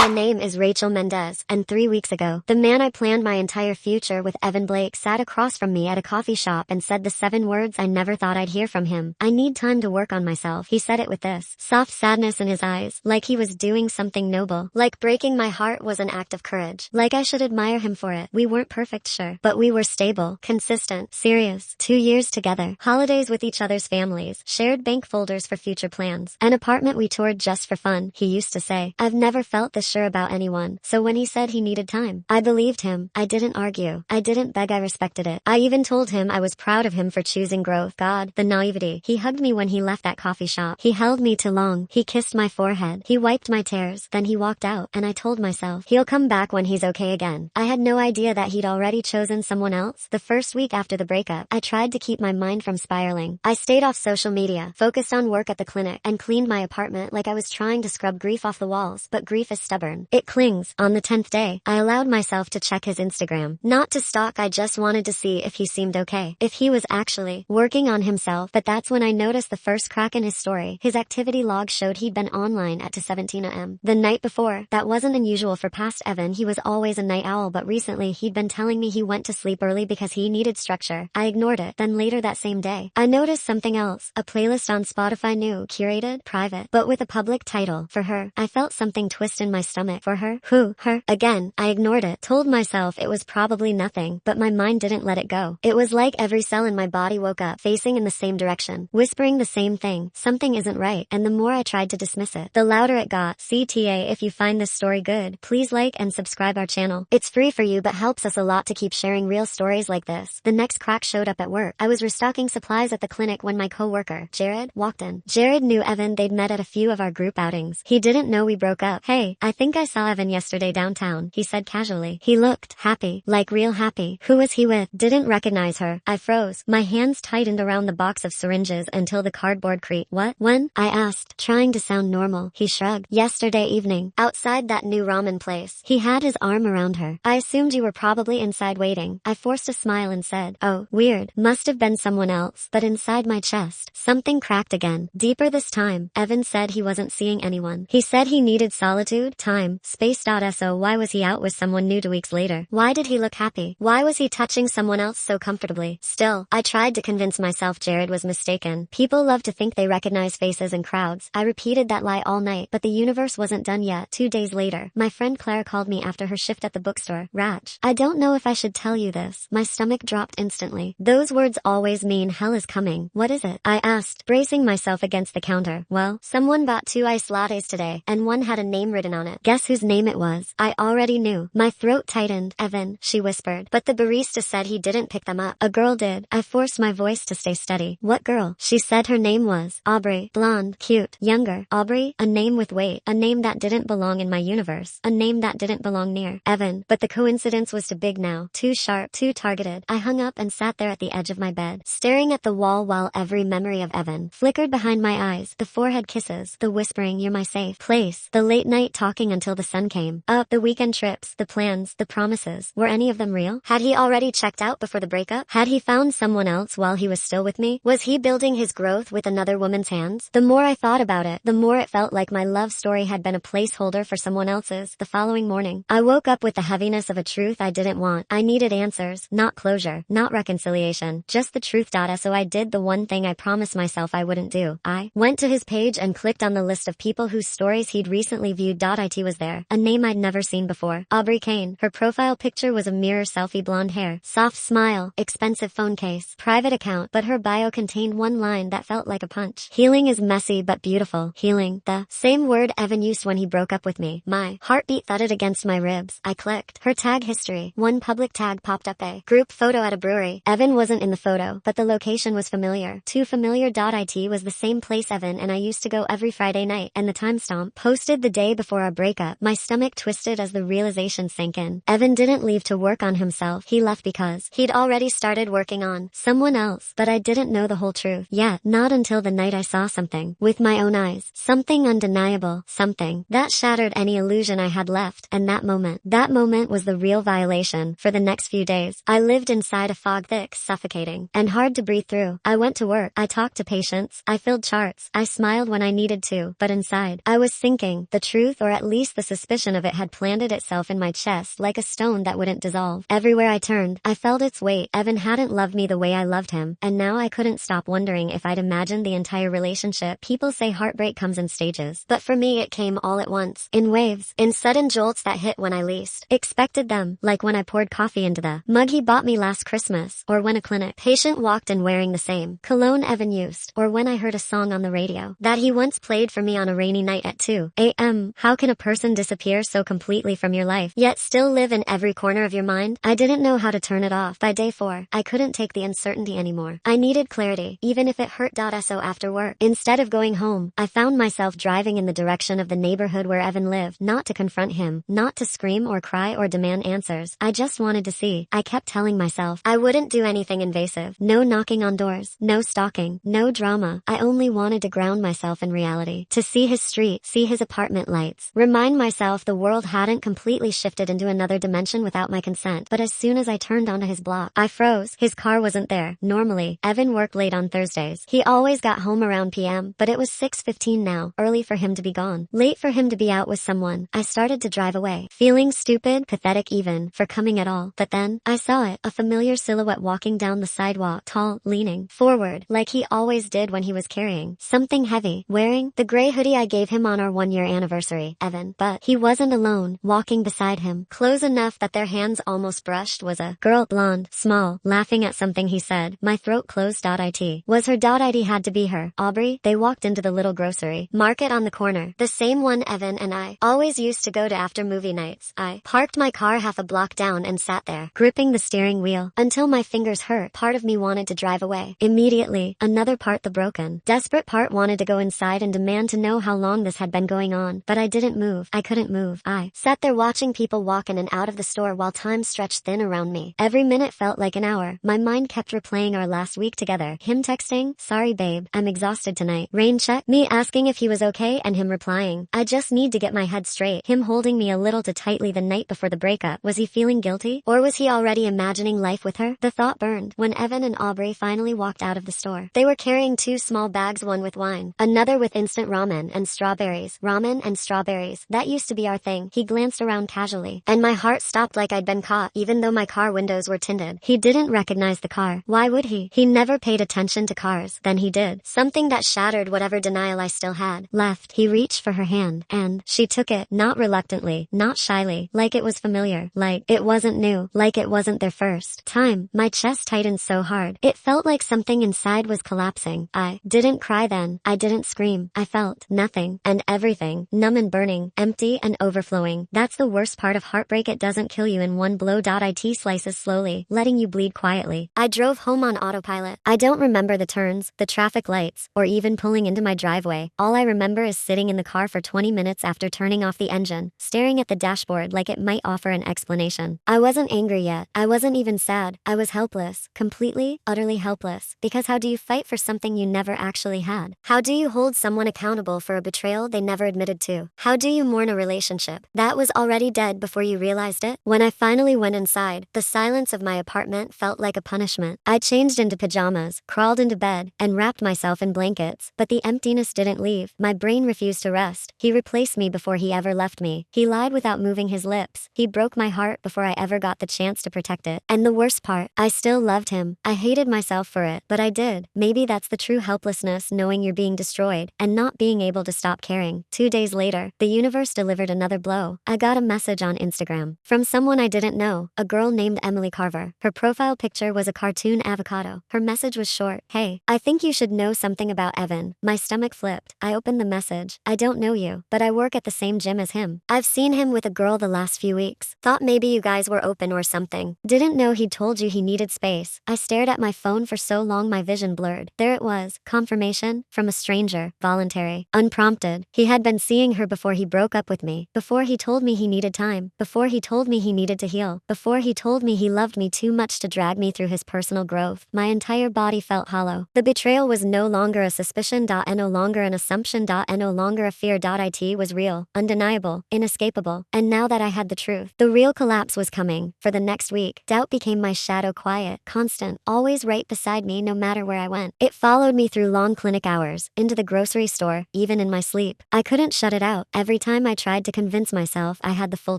My name is Rachel Mendez, and 3 weeks ago, the man I planned my entire future with, Evan Blake, sat across from me at a coffee shop and said the 7 words I never thought I'd hear from him. I need time to work on myself. He said it with this soft sadness in his eyes, like he was doing something noble. Like breaking my heart was an act of courage. Like I should admire him for it. We weren't perfect, sure, but we were stable, consistent, serious. 2 years together. Holidays with each other's families. Shared bank folders for future plans. An apartment we toured just for fun, he used to say. I've never felt this sure about anyone, so when he said he needed time, I believed him. I didn't argue. I didn't beg, I respected it. I even told him I was proud of him for choosing growth. God, the naivety. He hugged me when he left that coffee shop. He held me too long. He kissed my forehead. He wiped my tears. Then he walked out, and I told myself, he'll come back when he's okay again. I had no idea that he'd already chosen someone else. The first week after the breakup, I tried to keep my mind from spiraling. I stayed off social media, focused on work at the clinic, and cleaned my apartment like I was trying to scrub grief off the walls. But grief is stubborn. It clings. On the 10th day, I allowed myself to check his Instagram. Not to stalk, I just wanted to see if he seemed okay. If he was actually working on himself. But that's when I noticed the first crack in his story. His activity log showed he'd been online at 17 a.m. the night before. That wasn't unusual for past Evan. He was always a night owl, but recently he'd been telling me he went to sleep early because he needed structure. I ignored it. Then later that same day, I noticed something else. A playlist on Spotify, new, curated, private, but with a public title. For her. I felt something twist in my stomach. For her? Who? Her? Again, I ignored it. Told myself it was probably nothing, but my mind didn't let it go. It was like every cell in my body woke up, facing in the same direction, whispering the same thing. Something isn't right, and the more I tried to dismiss it, the louder it got. CTA, if you find this story good, please like and subscribe our channel. It's free for you but helps us a lot to keep sharing real stories like this. The next crack showed up at work. I was restocking supplies at the clinic when my co-worker, Jared, walked in. Jared knew Evan. They'd met at a few of our group outings. He didn't know we broke up. Hey, I think I saw Evan yesterday downtown, he said casually. He looked happy, like real happy. Who was he with? Didn't recognize her. I froze. My hands tightened around the box of syringes until the cardboard creaked. What? When? I asked, trying to sound normal. He shrugged. Yesterday evening, outside that new ramen place. He had his arm around her. I assumed you were probably inside waiting. I forced a smile and said, oh, weird. Must have been someone else. But inside my chest, something cracked again. Deeper this time. Evan said he wasn't seeing anyone. He said he needed solitude, time, space. So why was he out with someone new 2 weeks later? Why did he look happy? Why was he touching someone else so comfortably? Still, I tried to convince myself Jared was mistaken. People love to think they recognize faces in crowds. I repeated that lie all night, but the universe wasn't done yet. 2 days later, my friend Claire called me after her shift at the bookstore. Raj, I don't know if I should tell you this. My stomach dropped instantly. Those words always mean hell is coming. What is it? I asked, bracing myself against the counter. Well, someone bought 2 iced lattes today, and one had a name written on it. Guess whose name it was? I already knew. My throat tightened. Evan, she whispered. But the barista said he didn't pick them up. A girl did. I forced my voice to stay steady. What girl? She said her name was Aubrey. Blonde, cute, younger. Aubrey? A name with weight. A name that didn't belong in my universe. A name that didn't belong near Evan. But the coincidence was too big now. Too sharp. Too targeted. I hung up and sat there at the edge of my bed, staring at the wall while every memory of Evan flickered behind my eyes. The forehead kisses. The whispering, you're my safe place. The late night talking until the sun came up. The weekend trips. The plans. The promises. Were any of them real? Had he already checked out before the breakup? Had he found someone else while he was still with me? Was he building his growth with another woman's hands? The more I thought about it, the more it felt like my love story had been a placeholder for someone else's. The following morning, I woke up with the heaviness of a truth I didn't want. I needed answers, not closure, not reconciliation, just the truth. So I did the one thing I promised myself I wouldn't do. I went to his page and clicked on the list of people whose stories he'd recently viewed. It was there, a name I'd never seen before. Aubrey Kane. Her profile picture was a mirror selfie, blonde hair, soft smile, expensive phone case, private account, but her bio contained one line that felt like a punch. Healing is messy but beautiful. Healing. The same word Evan used when he broke up with me. My heartbeat thudded against my ribs. I clicked. Her tag history. One public tag popped up, a group photo at a brewery. Evan wasn't in the photo, but the location was familiar. Too familiar. It was the same place Evan and I used to go every Friday night, and the timestamp posted the day before our breakup. My stomach twisted as the realization sank in. Evan didn't leave to work on himself. He left because he'd already started working on someone else. But I didn't know the whole truth yet, not until the night I saw something with my own eyes. Something undeniable. Something that shattered any illusion I had left. And that moment was the real violation. For the next few days, I lived inside a fog, thick, suffocating, and hard to breathe through. I went to work. I talked to patients. I filled charts. I smiled when I needed to. But inside, I was sinking. The truth, or at least the suspicion of it had planted itself in my chest like a stone that wouldn't dissolve. Everywhere I turned, I felt its weight. Evan hadn't loved me the way I loved him, and now I couldn't stop wondering if I'd imagined the entire relationship. People say heartbreak comes in stages, but for me it came all at once, in waves, in sudden jolts that hit when I least expected them, like when I poured coffee into the mug he bought me last Christmas, or when a clinic patient walked in wearing the same cologne Evan used, or when I heard a song on the radio that he once played for me on a rainy night at 2 a.m. How can a person disappear so completely from your life, yet still live in every corner of your mind? I didn't know how to turn it off. By day 4, I couldn't take the uncertainty anymore. I needed clarity, even if it hurt. So after work, instead of going home, I found myself driving in the direction of the neighborhood where Evan lived, not to confront him, not to scream or cry or demand answers. I just wanted to see. I kept telling myself I wouldn't do anything invasive. No knocking on doors, no stalking, no drama. I only wanted to ground myself in reality, to see his street, see his apartment lights, remind myself the world hadn't completely shifted into another dimension without my consent. But as soon as I turned onto his block, I froze. His car wasn't there. Normally, Evan worked late on Thursdays. He always got home around p.m., but it was 6:15 now, early for him to be gone, late for him to be out with someone. I started to drive away, feeling stupid, pathetic even, for coming at all. But then, I saw it, a familiar silhouette walking down the sidewalk, tall, leaning forward, like he always did when he was carrying something heavy, wearing the gray hoodie I gave him on our 1-year anniversary, Evan. But he wasn't alone. Walking beside him, close enough that their hands almost brushed, was a girl, blonde, small, laughing at something he said. My throat closed. It was her. It had to be her. Aubrey. They walked into the little grocery market on the corner, the same one Evan and I always used to go to after movie nights. I parked my car half a block down and sat there, gripping the steering wheel, until my fingers hurt. Part of me wanted to drive away immediately. Another part, the broken, desperate part, wanted to go inside and demand to know how long this had been going on. But I didn't move. I couldn't move. I sat there watching people walk in and out of the store while time stretched thin around me. Every minute felt like an hour. My mind kept replaying our last week together. Him texting, "Sorry babe, I'm exhausted tonight." Rain check. Me asking if he was okay and him replying, "I just need to get my head straight." Him holding me a little too tightly the night before the breakup. Was he feeling guilty? Or was he already imagining life with her? The thought burned when Evan and Aubrey finally walked out of the store. They were carrying 2 small bags, one with wine, another with instant ramen and strawberries. Ramen and strawberries. That used to be our thing. He glanced around casually, and my heart stopped like I'd been caught, even though my car windows were tinted. He didn't recognize the car. Why would he? He never paid attention to cars. Then he did. Something that shattered whatever denial I still had left. He reached for her hand, and she took it, not reluctantly, not shyly, like it was familiar, like it wasn't new, like it wasn't their first time. My chest tightened so hard, it felt like something inside was collapsing. I didn't cry then. I didn't scream. I felt nothing and everything, numb and burning, empty and overflowing. That's the worst part of heartbreak. It doesn't kill you in one blow. It slices slowly, letting you bleed quietly. I drove home on autopilot. I don't remember the turns, the traffic lights, or even pulling into my driveway. All I remember is sitting in the car for 20 minutes after turning off the engine, staring at the dashboard like it might offer an explanation. I wasn't angry yet. I wasn't even sad. I was helpless. Completely, utterly helpless. Because how do you fight for something you never actually had? How do you hold someone accountable for a betrayal they never admitted to? How do you mourn a relationship that was already dead before you realized it? When I finally went inside, the silence of my apartment felt like a punishment. I changed into pajamas, crawled into bed, and wrapped myself in blankets. But the emptiness didn't leave. My brain refused to rest. He replaced me before he ever left me. He lied without moving his lips. He broke my heart before I ever got the chance to protect it. And the worst part, I still loved him. I hated myself for it, but I did. Maybe that's the true helplessness, knowing you're being destroyed and not being able to stop caring. 2 days later, the universe delivered another blow. I got a message on Instagram from someone I didn't know, a girl named Emily Carver. Her profile picture was a cartoon avocado. Her message was short. "Hey, I think you should know something about Evan." My stomach flipped. I opened the message. "I don't know you, but I work at the same gym as him. I've seen him with a girl the last few weeks. Thought maybe you guys were open or something. Didn't know he'd told you he needed space." I stared at my phone for so long my vision blurred. There it was. Confirmation from a stranger. Voluntary. Unprompted. He had been seeing her before he broke up with me. Before he told me he needed time. Before he told me he needed to heal. Before he told me he loved me too much to drag me through his personal growth. My entire body felt hollow. The betrayal was no longer a suspicion. And no longer an assumption. And no longer a fear. It was real. Undeniable. Inescapable. And now that I had the truth, the real collapse was coming. For the next week, doubt became my shadow, quiet, constant, always right beside me no matter where I went. It followed me through long clinic hours, into the grocery store, even in my sleep. I couldn't shut it out. Every time I tried to convince myself I had the full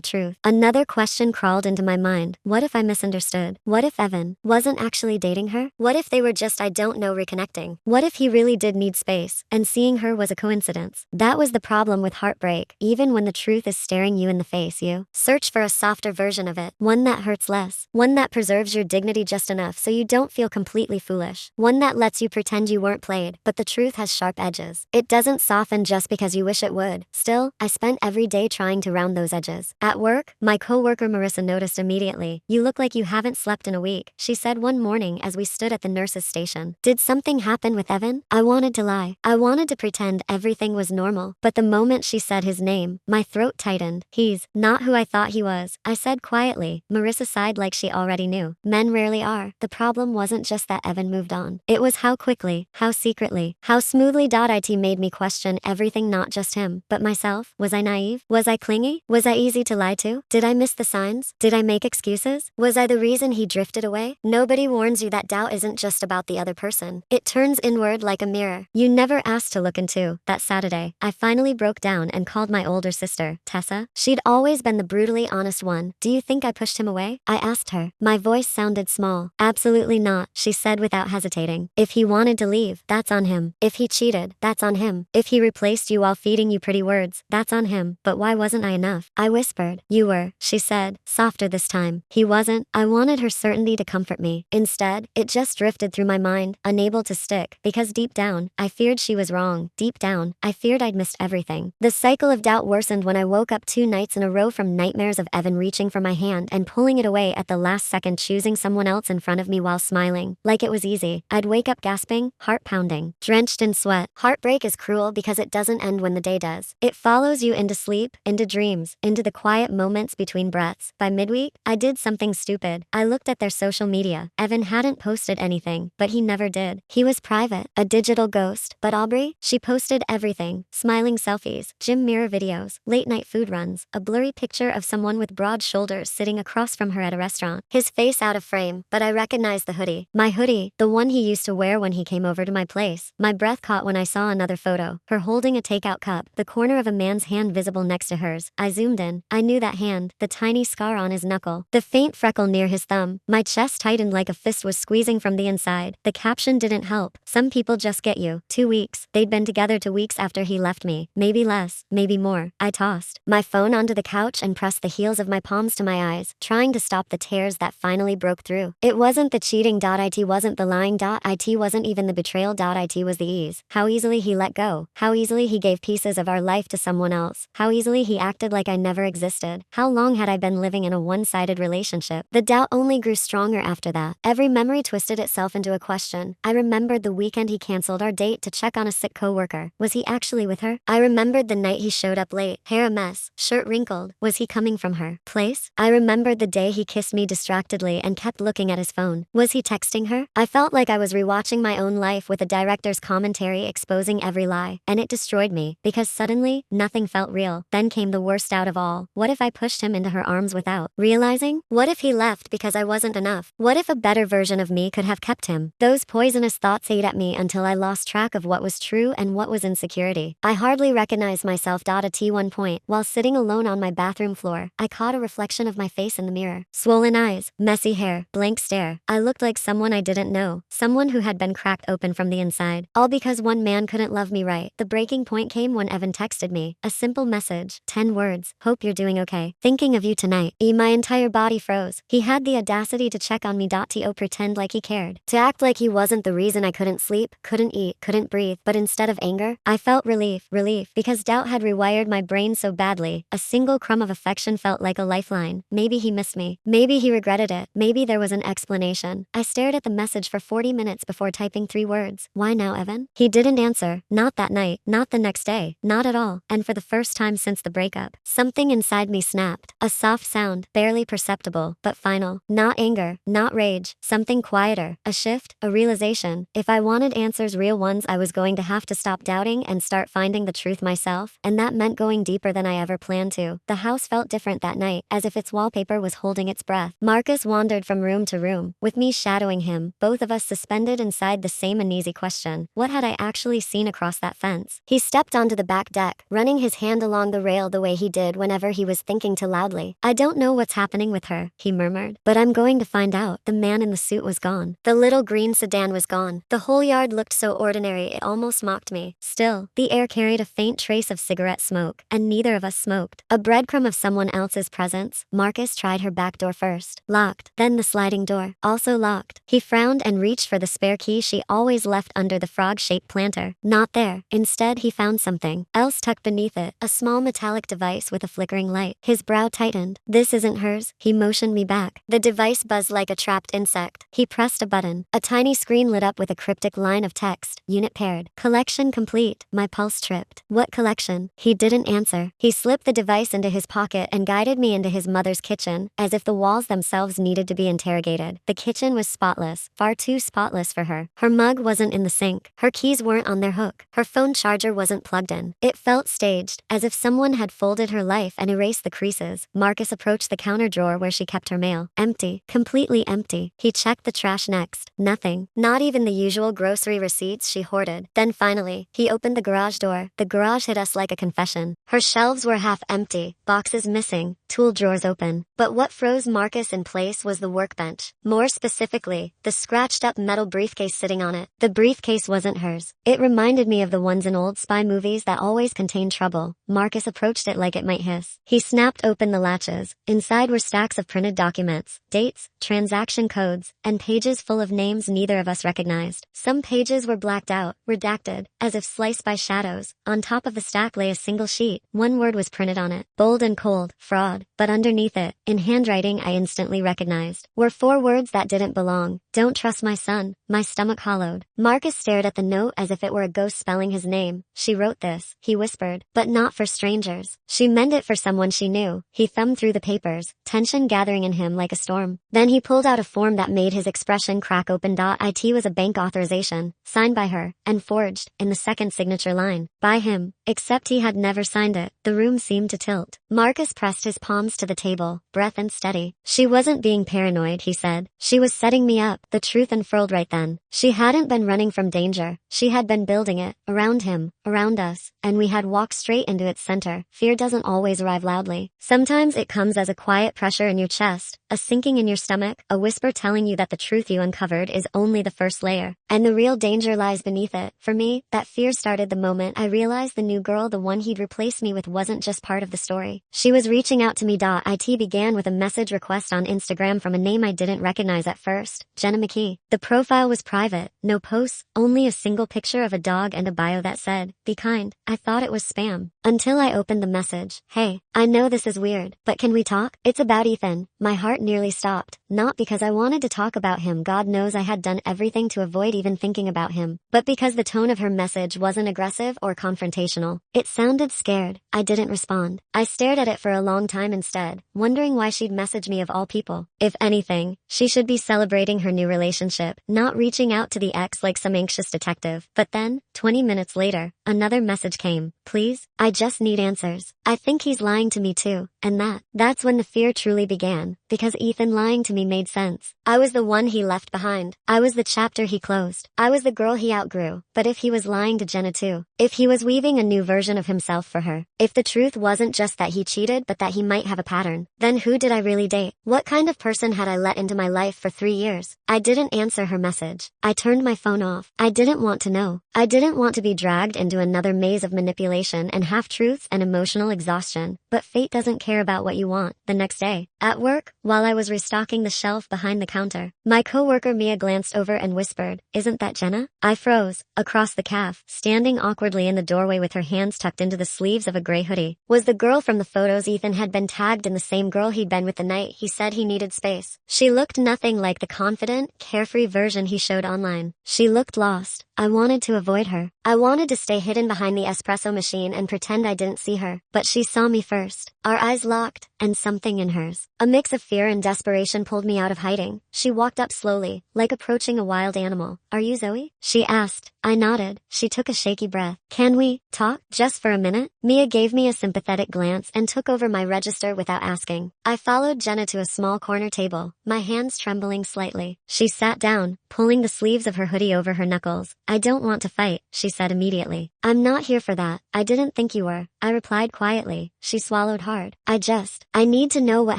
truth, another question crawled into my mind. What if I misunderstood? What if Evan wasn't actually dating her? What if they were just I don't know reconnecting? What if he really did need space, and seeing her was a coincidence? That was the problem with heartbreak. Even when the truth is staring you in the face, you search for a softer version of it, one that hurts less, one that preserves your dignity just enough so you don't feel completely foolish, one that lets you pretend you weren't played. But the truth has sharp edges. It doesn't soften just because you wish it would. Still, I spent every day trying to round those edges. At work, my coworker Marissa noticed immediately. "You look like you haven't slept in a week," she said one morning as we stood at the nurse's station. "Did something happen with Evan?" I wanted to lie. I wanted to pretend everything was normal. But the moment she said his name, my throat tightened. "He's not who I thought he was," I said quietly. Marissa sighed like she already knew. Men rarely are. The problem wasn't just that Evan moved on. It was how quickly, how secretly, how smoothly. It made me question everything, not just him, but myself. Was I naive? Was I clingy? Was I easy to lie to? Did I miss the signs? Did I make excuses? Was I the reason he drifted away? Nobody warns you that doubt isn't just about the other person. It turns inward like a mirror you never asked to look into. That Saturday, I finally broke down and called my older sister, Tessa. She'd always been the brutally honest one. "Do you think I pushed him away?" I asked her. My voice sounded small. "Absolutely not," she said without hesitating. "If he wanted to leave, that's on him. If he cheated, that's on him. If he replaced you while feeding you pretty words, that's on him." "But why wasn't I enough?" I whispered. "You were," she said, softer this time. "He wasn't." I wanted her certainty to comfort me. Instead, it just drifted through my mind, unable to stick, because deep down, I feared she was wrong. Deep down, I feared I'd missed everything. The cycle of doubt worsened when I woke up 2 nights in a row from nightmares of Evan reaching for my hand and pulling it away at the last second, choosing someone else in front of me while smiling, like it was easy. I'd wake up gasping, heart pounding, drenched in sweat. Heartbreak is cruel because it doesn't end when the day does. It follows you into sleep, into dreams, into the quiet moments between breaths. By midweek, I did something stupid. I looked at their social media. Evan hadn't posted anything, but he never did. He was private, a digital ghost. But Aubrey, she posted everything. Smiling selfies, gym mirror videos, late night food runs, a blurry picture of someone with broad shoulders sitting across from her at a restaurant. His face out of frame, but I recognized the hoodie. My hoodie, the one he used to wear when he came over to my place. My breath caught when I saw another photo, her holding a takeout cup, the corner of a man's hand visible next to hers. I zoomed in. I knew that hand, the tiny scar on his knuckle, the faint freckle near his thumb. My chest tightened like a fist was squeezing from the inside. The caption didn't help. "Some people just get you." 2 weeks. They'd been together 2 weeks after he left me. Maybe less, maybe more. I tossed my phone onto the couch and pressed the heels of my palms to my eyes, trying to stop the tears that finally broke through. It wasn't the cheating. It wasn't the lying. It wasn't even the betrayal. It was the ease. How easily he let go. How easily he gave pieces of our life to someone else. How easily he acted like I never existed. How long had I been living in a one-sided relationship? The doubt only grew stronger after that. Every memory twisted itself into a question. I remembered the weekend he canceled our date to check on a sick coworker. Was he actually with her? I remembered the night he showed up late, hair a mess, shirt wrinkled. Was he coming from her place? I remembered the day he kissed me distractedly and kept looking at his phone. Was he texting her? I felt like I was rewatching my own life with a director's commentary exposing every lie, and it destroyed me, because suddenly, nothing felt real. Then came the worst out of all. What if I pushed him into her arms without realizing? What if he left because I wasn't enough? What if a better version of me could have kept him? Those poisonous thoughts ate at me until I lost track of what was true and what was insecurity. I hardly recognized myself. At one point, while sitting alone on my bathroom floor, I caught a reflection of my face in the mirror. Swollen eyes, messy hair, blank stare. I looked like someone I didn't know, someone who had been cracked open from the inside. All because one man couldn't love me right. The breaking point came when Evan texted me. A simple message, 10 words. "Hope you're doing okay. Thinking of you tonight." My entire body froze. He had the audacity to check on me. To pretend like he cared. To act like he wasn't the reason I couldn't sleep, couldn't eat, couldn't breathe. But instead of anger, I felt relief. Relief, because doubt had rewired my brain so badly. A single crumb of affection felt like a lifeline. Maybe he missed me. Maybe he regretted it. Maybe there was an explanation. I stared at the message for 40 minutes before typing 3 words. "Why now, Evan?" He didn't answer. Not that night. Not the next day. Not at all. And for the first time since the breakup, something inside me snapped. A soft sound, barely perceptible, but final. Not anger. Not rage. Something quieter. A shift. A realization. If I wanted answers, real ones, I was going to have to stop doubting and start finding the truth myself. And that meant going deeper than I ever planned to. The house felt different that night, as if its wallpaper was holding its breath. Marcus wandered from room to room, with me shadowing him, both of us suspended inside the same uneasy question. What had I actually seen across that fence? He stepped onto the back deck, running his his hand along the rail the way he did whenever he was thinking too loudly. I don't know what's happening with her, he murmured. But I'm going to find out. The man in the suit was gone. The little green sedan was gone. The whole yard looked so ordinary it almost mocked me. Still, the air carried a faint trace of cigarette smoke, and neither of us smoked. A breadcrumb of someone else's presence. Marcus tried her back door first. Locked. Then the sliding door. Also locked. He frowned and reached for the spare key she always left under the frog-shaped planter. Not there. Instead, he found something else tucked beneath it. A small metallic device with a flickering light. His brow tightened. This isn't hers. He motioned me back. The device buzzed like a trapped insect. He pressed a button. A tiny screen lit up with a cryptic line of text. Unit paired. Collection complete. My pulse tripped. What collection? He didn't answer. He slipped the device into his pocket and guided me into his mother's kitchen, as if the walls themselves needed to be interrogated. The kitchen was spotless, far too spotless for her. Her mug wasn't in the sink. Her keys weren't on their hook. Her phone charger wasn't plugged in. It felt staged, as if someone had folded her life and erased the creases. Marcus approached the counter drawer where she kept her mail. Empty. Completely empty. He checked the trash next. Nothing. Not even the usual grocery receipts she hoarded. Then finally, he opened the garage door. The garage hit us like a confession. Her shelves were half empty, boxes missing, tool drawers open. But what froze Marcus in place was the workbench. More specifically, the scratched-up metal briefcase sitting on it. The briefcase wasn't hers. It reminded me of the ones in old spy movies that always contain trouble. Marcus approached it like it might hiss. He snapped open the latches. Inside were stacks of printed documents, dates, transaction codes, and pages full of names neither of us recognized. Some pages were blacked out, redacted, as if sliced by shadows. On top of the stack lay a single sheet. One word was printed on it. Bold and cold. Fraud. But underneath it, in handwriting I instantly recognized, were 4 words that didn't belong. Don't trust my son. My stomach hollowed. Marcus stared at the note as if it were a ghost spelling his name. She wrote this, he whispered, but not for strangers. She meant it for someone she knew. He thumbed through the papers, tension gathering in him like a storm. Then he pulled out a form that made his expression crack open. It was a bank authorization, signed by her, and forged, in the second signature line, by him. Except he had never signed it. The room seemed to tilt. Marcus pressed his palms to the table, breath unsteady. She wasn't being paranoid, he said. She was setting me up. The truth unfurled right then. She hadn't been running from danger. She had been building it, around him, around us, and we had walked straight into its center. Fear doesn't always arrive loudly. Sometimes it comes as a quiet pressure in your chest, a sinking in your stomach, a whisper telling you that the truth you uncovered is only the first layer, and the real danger lies beneath it. For me, that fear started the moment I realized the new girl, the one he'd replaced me with, wasn't just part of the story. She was reaching out to me. It began with a message request on Instagram from a name I didn't recognize at first, Jenna McKee. The profile was private, no posts, only a single picture of a dog and a bio that said, "Be kind." I thought it was spam, until I opened the message. Hey, I know this is weird, but can we talk? It's about Ethan. My heart nearly stopped, not because I wanted to talk about him. God knows I had done everything to avoid even thinking about him, but because the tone of her message wasn't aggressive or confrontational. It sounded scared. I didn't respond. I stared at it for a long time instead, wondering why she'd message me of all people. If anything, she should be celebrating her new relationship, not reaching out to the ex like some anxious detective. But then, 20 minutes later, another message came. Please, I just need answers. I think he's lying to me too. And that's when the fear truly began, because Ethan lying to me made sense. I was the one he left behind. I was the chapter he closed. I was the girl he outgrew. But if he was lying to Jenna too, if he was weaving a new version of himself for her, if the truth wasn't just that he cheated but that he might have a pattern, then who did I really date? What kind of person had I let into my life for 3 years? I didn't answer her message. I turned my phone off. I didn't want to know. I didn't want to be dragged into another maze of manipulation and half-truths and emotional exhaustion. But fate doesn't care about what you want. The next day, at work, while I was restocking the shelf behind the counter, my coworker Mia glanced over and whispered, "Isn't that Jenna?" I froze. Across the caf, standing awkwardly in the doorway with her hands tucked into the sleeves of a gray hoodie, was the girl from the photos Ethan had been tagged in, the same girl he'd been with the night he said he needed space. She looked nothing like the confident, carefree version he showed online. She looked lost. I wanted to avoid her. I wanted to stay hidden behind the espresso machine and pretend I didn't see her. But she saw me first. Our eyes locked, and something in hers, a mix of fear and desperation, pulled me out of hiding. She walked up slowly, like approaching a wild animal. "Are you Zoe?" she asked. I nodded. She took a shaky breath. "Can we talk, just for a minute?" Mia gave me a sympathetic glance and took over my register without asking. I followed Jenna to a small corner table, my hands trembling slightly. She sat down, pulling the sleeves of her hoodie over her knuckles. I don't want to fight, she said immediately. I'm not here for that. I didn't think you were, I replied quietly. She swallowed hard. I need to know what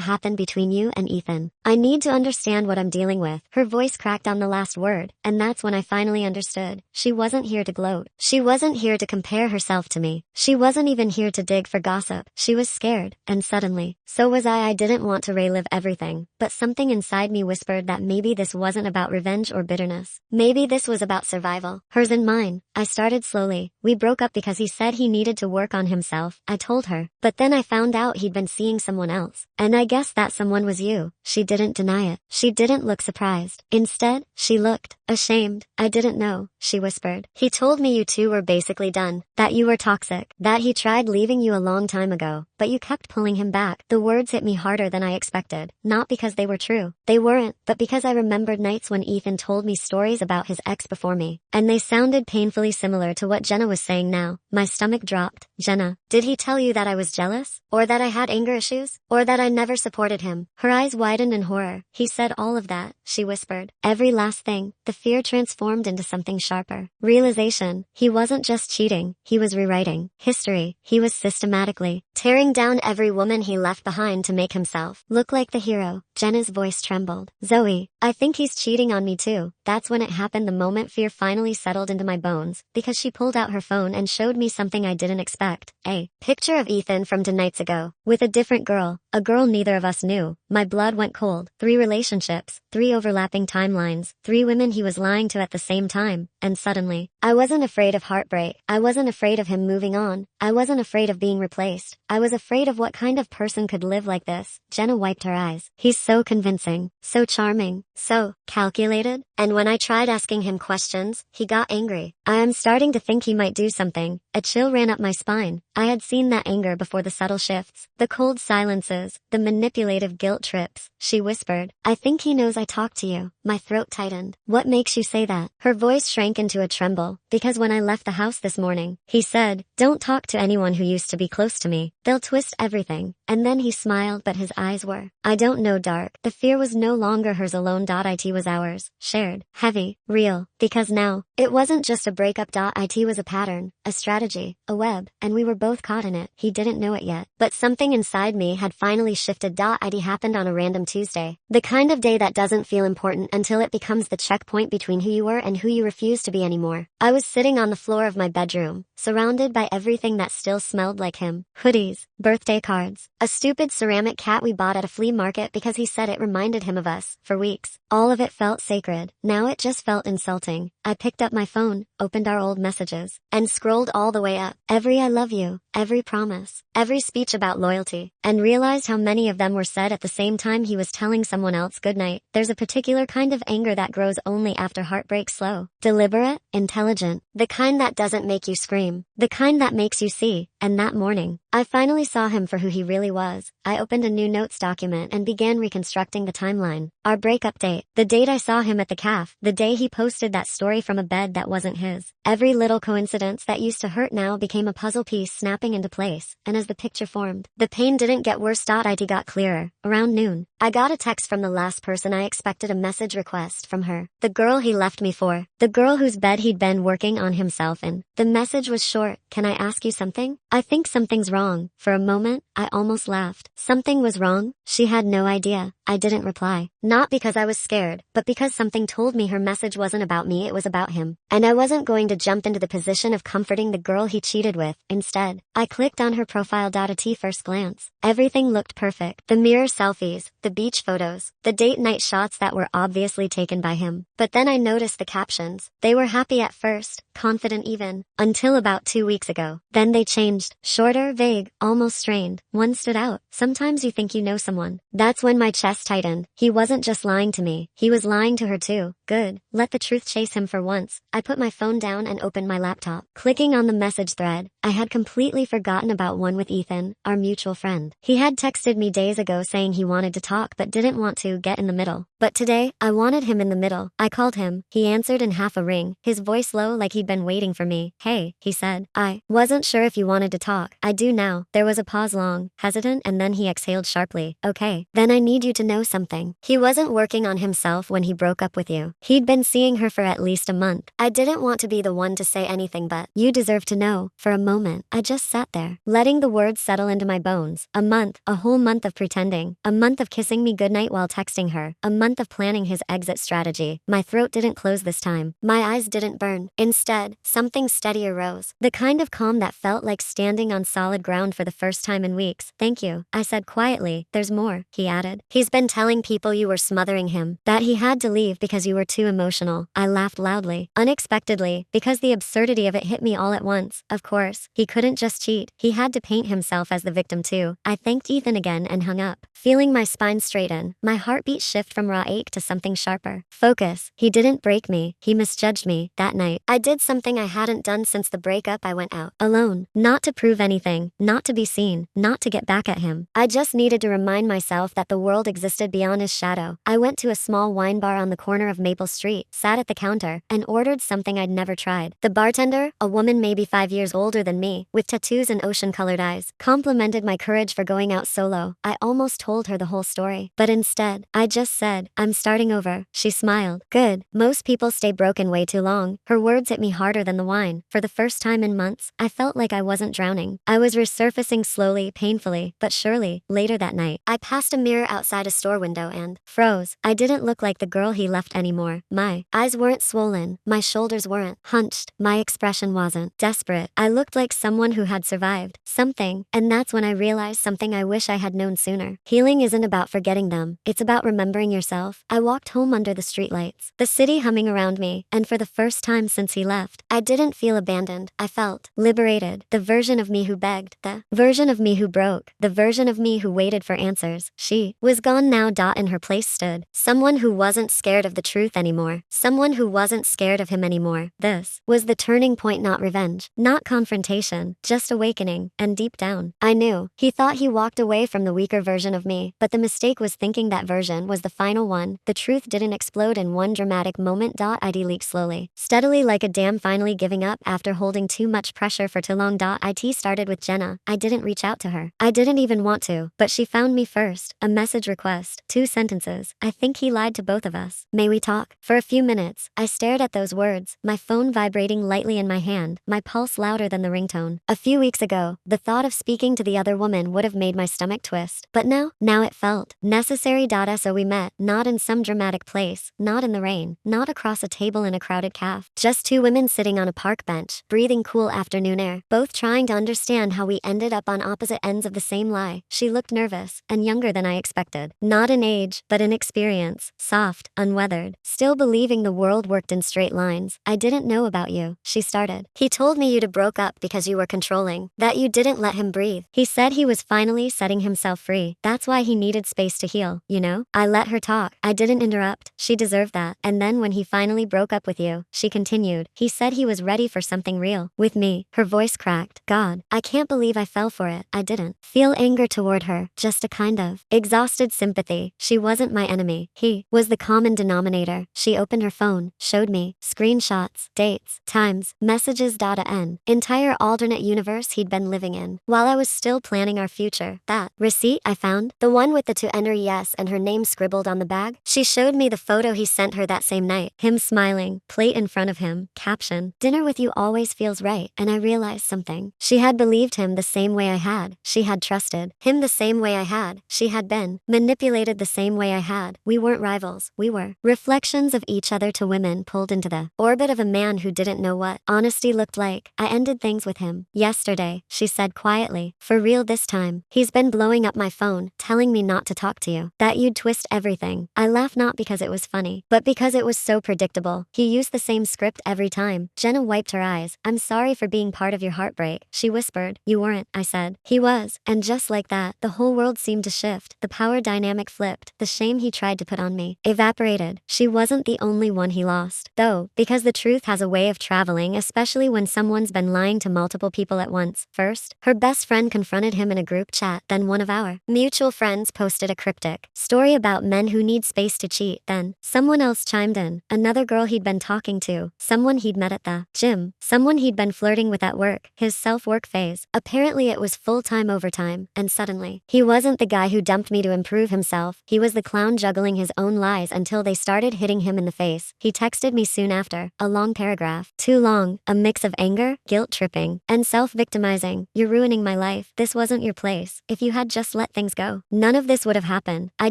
happened between you and Ethan. I need to understand what I'm dealing with. Her voice cracked on the last word, and that's when I finally understood. She wasn't here to gloat. She wasn't here to compare herself to me. She wasn't even here to dig for gossip. She was scared, and suddenly, so was I. I didn't want to relive everything, but something inside me whispered that maybe this wasn't about revenge or bitterness. Maybe this was about survival. Hers and mine. I started slowly. We broke up because he said he needed to work on himself, I told her. But then I found out he'd been seeing someone else. And I guess that someone was you. She didn't deny it. She didn't look surprised. Instead, she looked ashamed. I didn't know, she whispered. He told me you two were basically done. That you were toxic. That he tried leaving you a long time ago, but you kept pulling him back. The words hit me harder than I expected. Not because they were true. They weren't, but because I remembered nights when Ethan told me stories about his ex before me. And they sounded painfully similar to what Jenna was saying now. My stomach dropped. Jenna, did he tell you that I was jealous? Or that I had anger issues? Or that I never supported him? Her eyes widened in horror. He said all of that, she whispered. Every last thing. The fear transformed into something sharper. Realization. He wasn't just cheating. He was rewriting history. He was systematically tearing down every woman he left behind to make himself look like the hero. Jenna's voice trembled. Zoe, I think he's cheating on me too. That's when it happened, the moment fear finally settled into my bones, because she pulled out her phone and showed me something I didn't expect. A picture of Ethan from 2 nights ago, with a different girl, a girl neither of us knew. My blood went cold. 3 relationships, 3 overlapping timelines, 3 women he was lying to at the same time, and suddenly, I wasn't afraid of heartbreak. I wasn't afraid of him moving on. I wasn't afraid of being replaced. I was afraid of what kind of person could live like this. Jenna wiped her eyes. He's so convincing, so charming, so calculated. And when I tried asking him questions, he got angry. I am starting to think he might do something. A chill ran up my spine. I had seen that anger before, the subtle shifts, the cold silences, the manipulative guilt trips. She whispered, I think he knows I talked to you. My throat tightened. What makes you say that? Her voice shrank into a tremble. Because when I left the house this morning, he said, don't talk to anyone who used to be close to me. They'll twist everything. And then he smiled, but his eyes were, I don't know, dark. The fear was no longer hers alone. It was ours. Shared. Heavy. Real. Because now, it wasn't just a breakup. It was a pattern, a strategy, a web, and we were both caught in it. He didn't know it yet. But something inside me had finally shifted. It happened on a random Tuesday. The kind of day that doesn't feel important until it becomes the checkpoint between who you were and who you refuse to be anymore. I was sitting on the floor of my bedroom, surrounded by everything that still smelled like him. Hoodies, birthday cards, a stupid ceramic cat we bought at a flea market because he said it reminded him of us. For weeks, all of it felt sacred. Now it just felt insulting. I picked up my phone, opened our old messages, and scrolled all the way up. Every I love you, every promise, every speech about loyalty, and realized how many of them were said at the same time he was telling someone else goodnight. There's a particular kind of anger that grows only after heartbreak. Slow, deliberate, intelligent. The kind that doesn't make you scream. The kind that makes you see. And that morning, I finally saw him for who he really was. I opened a new notes document and began reconstructing the timeline. Our breakup date. The date I saw him at the caf. The day he posted that story from a bed that wasn't his. Every little coincidence that used to hurt now became a puzzle piece snapping into place. And as the picture formed, the pain didn't get worse. It got clearer. Around noon, I got a text from the last person I expected, a message request from her. The girl he left me for. The girl whose bed he'd been working on himself in. The message was short. Can I ask you something? I think something's wrong. For a moment, I almost laughed. Something was wrong? She had no idea. I didn't reply. Not because I was scared, but because something told me her message wasn't about me, it was about him. And I wasn't going to jump into the position of comforting the girl he cheated with. Instead, I clicked on her profile. At first glance, everything looked perfect. The mirror selfies, the beach photos, the date night shots that were obviously taken by him. But then I noticed the captions. They were happy at first, confident even, until about 2 weeks ago. Then they changed. Shorter, vague, almost strained. One stood out. Sometimes you think you know someone. That's when my chest tightened. He wasn't just lying to me. He was lying to her too. Good. Let the truth chase him for once. I put my phone down and opened my laptop. Clicking on the message thread, I had completely forgotten about one with Ethan, our mutual friend. He had texted me days ago saying he wanted to talk but didn't want to get in the middle. But today, I wanted him in the middle. I called him. He answered in half a ring, his voice low like he'd been waiting for me. Hey, he said. I wasn't sure if you wanted to talk. I do now. There was a pause, long, hesitant, and then he exhaled sharply. Okay. Then I need you to know something. He wasn't working on himself when he broke up with you. He'd been seeing her for at least a month. I didn't want to be the one to say anything but, "You deserve to know." For a moment, I just sat there, letting the words settle into my bones. A month, a whole month of pretending. A month of kissing me goodnight while texting her. A month of planning his exit strategy. My throat didn't close this time. My eyes didn't burn. Instead, something steadier rose. The kind of calm that felt like standing on solid ground for the first time in weeks. "Thank you," I said quietly. "There's more," he added. "He's been telling people you were smothering him, that he had to leave because you were too emotional." I laughed loudly, unexpectedly, because the absurdity of it hit me all at once. Of course, he couldn't just cheat. He had to paint himself as the victim too. I thanked Ethan again and hung up, feeling my spine straighten, my heartbeat shift from raw ache to something sharper. Focus. He didn't break me. He misjudged me. That night, I did something I hadn't done since the breakup. I went out alone, not to prove anything, not to be seen, not to get back at him. I just needed to remind myself that the world existed beyond his shadow. I went to a small wine bar on the corner of Maple Street, sat at the counter, and ordered something I'd never tried. The bartender, a woman maybe 5 years older than me, with tattoos and ocean-colored eyes, complimented my courage for going out solo. I almost told her the whole story, but instead, I just said, "I'm starting over." She smiled. "Good. Most people stay broken way too long." Her words hit me harder than the wine. For the first time in months, I felt like I wasn't drowning. I was resurfacing slowly, painfully, but surely. Later that night, I passed a mirror outside a store window and froze. I didn't look like the girl he left anymore. My eyes weren't swollen, my shoulders weren't hunched, my expression wasn't desperate. I looked like someone who had survived something, and that's when I realized something I wish I had known sooner. Healing isn't about forgetting them, it's about remembering yourself. I walked home under the streetlights, the city humming around me, and for the first time since he left, I didn't feel abandoned. I felt liberated. The version of me who begged, the version of me who broke, the version of me who waited for answers. She was gone now. In her place stood someone who wasn't scared of the truth anymore, someone who wasn't scared of him anymore. This was the turning point, not revenge, not confrontation, just awakening. And deep down, I knew. He thought he walked away from the weaker version of me, but the mistake was thinking that version was the final one. The truth didn't explode in one dramatic moment. It leaked slowly, steadily, like a dam finally giving up after holding too much pressure for too long. It started with Jenna. I didn't reach out to her. I didn't even want to, but she found me first. A message request, 2 sentences. "I think he lied to both of us. May we talk?" For a few minutes, I stared at those words, my phone vibrating lightly in my hand, my pulse louder than the ringtone. A few weeks ago, the thought of speaking to the other woman would have made my stomach twist. But now it felt necessary. So we met, not in some dramatic place, not in the rain, not across a table in a crowded cafe. Just 2 women sitting on a park bench, breathing cool afternoon air, both trying to understand how we ended up on opposite ends of the same lie. She looked nervous, and younger than I expected. Not in age, but in experience. Soft, unweathered, still believing the world worked in straight lines. "I didn't know about you," she started. "He told me you'd broke up because you were controlling, that you didn't let him breathe. He said he was finally setting himself free. That's why he needed space to heal, you know?" I let her talk. I didn't interrupt. She deserved that. "And then when he finally broke up with you," she continued, "he said he was ready for something real. With me." Her voice cracked. God, I can't believe I fell for it. I didn't feel anger toward her, just a kind of exhausted sympathy. She wasn't my enemy. He was the common denominator. She opened her phone, showed me screenshots, dates, times, messages. An entire alternate universe he'd been living in, while I was still planning our future. That receipt I found, the one with the to enter yes and her name scribbled on the bag. She showed me the photo he sent her that same night. Him smiling, plate in front of him, caption, "Dinner with you always feels right." And I realized something. She had believed him the same way I had. She had trusted him the same way I had. She had been manipulated the same way I had. We weren't rivals. We were reflections of each other. 2 women pulled into the orbit of a man who didn't know what honesty looked like. "I ended things with him yesterday," she said quietly. "For real this time. He's been blowing up my phone, telling me not to talk to you, that you'd twist everything." I laughed, not because it was funny, but because it was so predictable. He used the same script every time. Jenna wiped her eyes. "I'm sorry for being part of your heartbreak," she whispered. "You weren't," I said. "He was." And just like that, the whole world seemed to shift. The power dynamic flipped. The shame he tried to put on me evaporated. She wasn't the only one he lost, though, because the truth has a way of traveling, especially when someone's been lying to multiple people at once. First, her best friend confronted him in a group chat. Then one of our mutual friends posted a cryptic story about men who need space to cheat. Then someone else chimed in. Another girl he'd been talking to, someone he'd met at the gym, someone he'd been flirting with at work. His self-work phase. Apparently it was full-time overtime. And suddenly, he wasn't the guy who dumped me to improve himself. He was the clown juggling his own lies until they started hitting hitting him in the face. He texted me soon after, a long paragraph. Too long, a mix of anger, guilt-tripping, and self-victimizing. You're ruining my life. This wasn't your place. If you had just let things go, none of this would have happened. I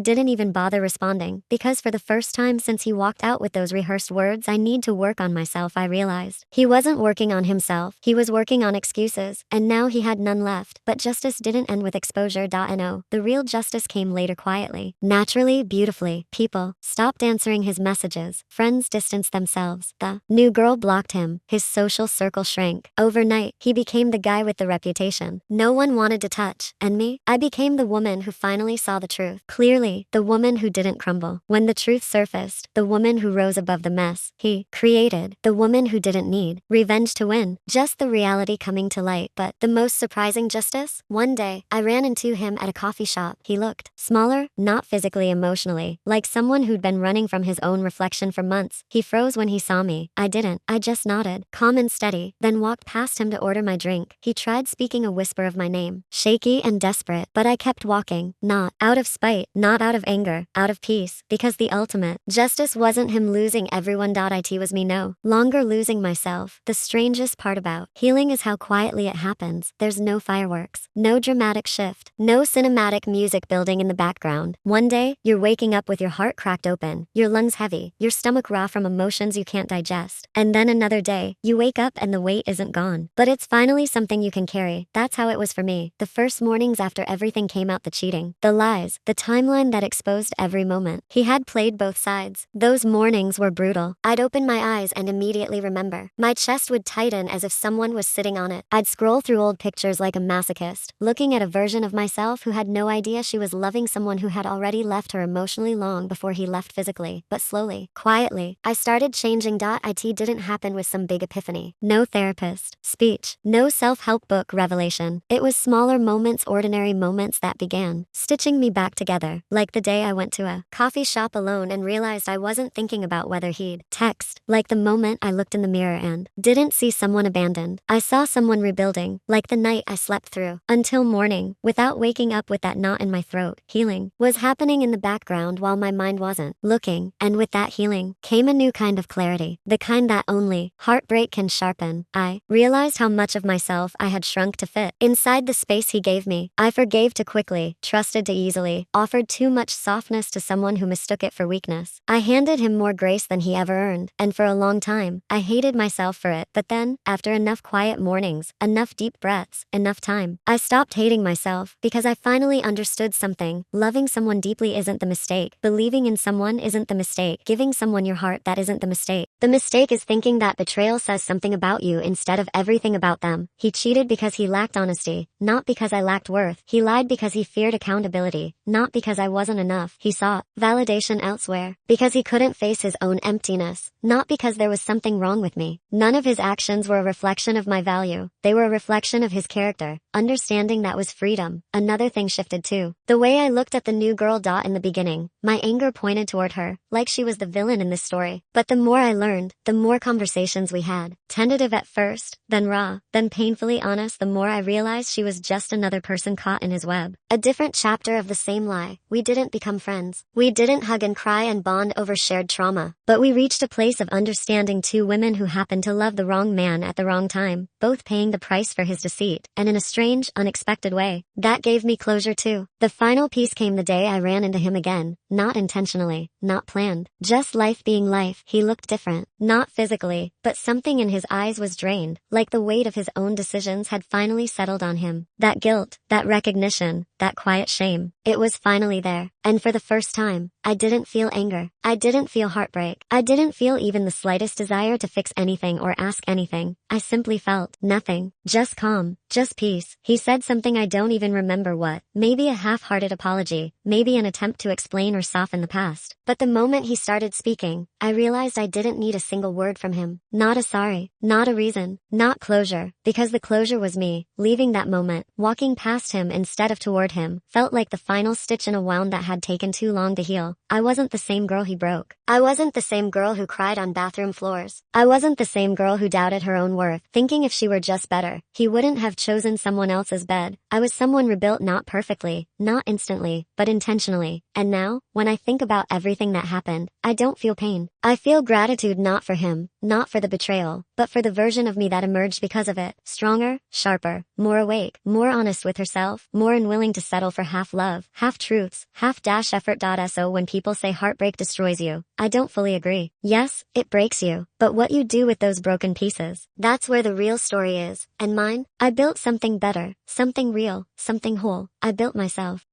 didn't even bother responding, because for the first time since he walked out with those rehearsed words, I need to work on myself. I realized he wasn't working on himself. He was working on excuses, and now he had none left. But justice didn't end with exposure. No, the real justice came later, quietly, naturally, beautifully. People stopped answering his messages. Friends distanced themselves. The new girl blocked him. His social circle shrank. Overnight, he became the guy with the reputation no one wanted to touch. And me? I became the woman who finally saw the truth clearly, the woman who didn't crumble when the truth surfaced, the woman who rose above the mess he created, the woman who didn't need revenge to win, just the reality coming to light. But the most surprising justice? One day, I ran into him at a coffee shop. He looked smaller, not physically, emotionally, like someone who'd been running from his own reflection for months. He froze when he saw me. I didn't. I just nodded, calm and steady, then walked past him to order my drink. He tried speaking, a whisper of my name, shaky and desperate, but I kept walking, not out of spite, not out of anger, out of peace, because the ultimate justice wasn't him losing everyone. It was me no longer losing myself. The strangest part about healing is how quietly it happens. There's no fireworks, no dramatic shift, no cinematic music building in the background. One day, you're waking up with your heart cracked open, your lungs heavy, your stomach raw from emotions you can't digest. And then another day, you wake up and the weight isn't gone, but it's finally something you can carry. That's how it was for me. The first mornings after everything came out, the cheating, the lies, the timeline that exposed every moment. He had played both sides. Those mornings were brutal. I'd open my eyes and immediately remember. My chest would tighten as if someone was sitting on it. I'd scroll through old pictures like a masochist, looking at a version of myself who had no idea she was loving someone who had already left her emotionally long before he left physically. But slowly, quietly, I started changing. It didn't happen with some big epiphany. No therapist, speech, no self-help book revelation. It was smaller moments, ordinary moments that began stitching me back together. Like the day I went to a coffee shop alone and realized I wasn't thinking about whether he'd text. Like the moment I looked in the mirror and didn't see someone abandoned. I saw someone rebuilding. Like the night I slept through until morning without waking up with that knot in my throat. Healing was happening in the background while my mind wasn't looking. And with that healing came a new kind of clarity. The kind that only heartbreak can sharpen. I realized how much of myself I had shrunk to fit inside the space he gave me. I forgave too quickly, trusted too easily, offered too much softness to someone who mistook it for weakness. I handed him more grace than he ever earned, and for a long time, I hated myself for it. But then, after enough quiet mornings, enough deep breaths, enough time, I stopped hating myself, because I finally understood something. Loving someone deeply isn't the mistake. Believing in someone isn't the mistake. Giving someone your heart, that isn't the mistake. The mistake is thinking that betrayal says something about you instead of everything about them. He cheated because he lacked honesty, not because I lacked worth. He lied because he feared accountability, not because I wasn't enough. He sought validation elsewhere, because he couldn't face his own emptiness, not because there was something wrong with me. None of his actions were a reflection of my value. They were a reflection of his character. Understanding that was freedom. Another thing shifted too. The way I looked at the new girl. In the beginning, my anger pointed toward her, like she was the villain in this story. But the more I learned, the more conversations we had. Tentative at first, then raw, then painfully honest, the more I realized she was just another person caught in his web. A different chapter of the same lie. We didn't become friends. We didn't hug and cry and bond over shared trauma. But we reached a place of understanding, two women who happened to love the wrong man at the wrong time, both paying the price for his deceit, and in a strange, unexpected way. That gave me closure too. The final piece came the day I ran into him again, not intentionally, not planned, just life being life. He looked different, not physically, but something in his eyes was drained, like the weight of his own decisions had finally settled on him. That guilt, that recognition, that quiet shame, it was finally there. And for the first time, I didn't feel anger. I didn't feel heartbreak. I didn't feel even the slightest desire to fix anything or ask anything. I simply felt nothing. Just calm. Just peace. He said something I don't even remember what. Maybe a half-hearted apology. Maybe an attempt to explain or soften the past. But the moment he started speaking, I realized I didn't need a single word from him. Not a sorry. Not a reason. Not closure. Because the closure was me. Leaving that moment, walking past him instead of toward him, felt like the final stitch in a wound that had had taken too long to heal. I wasn't the same girl he broke. I wasn't the same girl who cried on bathroom floors. I wasn't the same girl who doubted her own worth, thinking if she were just better, he wouldn't have chosen someone else's bed. I was someone rebuilt not perfectly, not instantly, but intentionally. And now, when I think about everything that happened, I don't feel pain. I feel gratitude, not for him, not for the betrayal, but for the version of me that emerged because of it. Stronger, sharper, more awake, more honest with herself, more unwilling to settle for half love, half truths, half effort. So when people say heartbreak destroys you, I don't fully agree. Yes, it breaks you, but what you do with those broken pieces, that's where the real story is. And mine? I built something better, something real, something whole. I built myself.